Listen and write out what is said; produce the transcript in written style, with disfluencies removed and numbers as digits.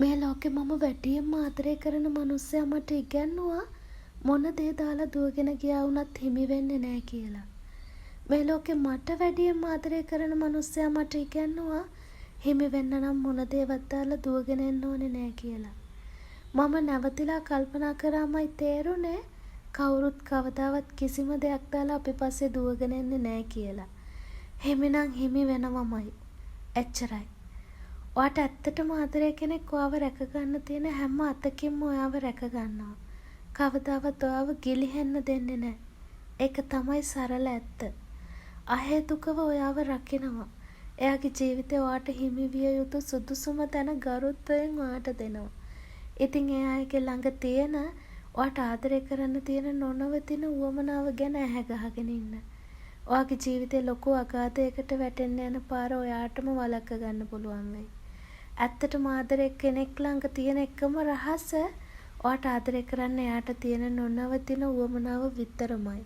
මේ ලෝකෙ මම වැඩියෙන්ම ආදරය කරන මිනිස්සයා මට ඉගැන්නුවා මොන දේ දාලා දුවගෙන ගියා වුණත් හිමි වෙන්නේ නෑ කියලා. මේ ලෝකෙ මට වැඩියෙන්ම ආදරය කරන මිනිස්සයා මට ඉගැන්නුවා හිමි වෙන්න නම් මොන දේවත් දාලා දුවගෙන එන්න ඕනේ නෑ කියලා. මම නැවතිලා කල්පනා කරාමයි තේරුනේ කවුරුත් කවදාවත් කිසිම දෙයක් දාලා අපි පස්සේ දුවගෙන එන්නේ නෑ කියලා. හිමි නම් හිමි වෙනවමයි. එච්චරයි. ඔයාට ඇත්තටම ආදරය කෙනෙක් ඔයාව රැක ගන්න තියෙන හැම අතකින්ම ඔයාව රැක ගන්නවා. කවදාවත් ඔයාව ගිලිහෙන්න දෙන්නේ නැහැ. ඒක තමයි සරල ඇත්ත. අහේතුකව ඔයාව රකිනවා. එයාගේ ජීවිතේ ඔයාට හිමි විය යුතු සුදුසුම තැන ගරුත්වයෙන් ඔයාට දෙනවා. ඉතින් එයාගේ ළඟ තියෙන ඔයාට ආදරය කරන්න තියෙන නොනවතින උවමනාව ගැන ඇහැ ගහගෙන ඉන්න. ඔයාගේ ජීවිතේ ලොකු අගාධයකට වැටෙන්න යන පාර ඔයාටම වළක්ව ගන්න පුළුවන් වෙයි. ඇත්තටම ආදරය කෙනෙක් ළඟ තියෙන එකම රහස ඔයාට ආදරය කරන්න එයාට තියෙන නොනවතින උවමනාව විතරමයි.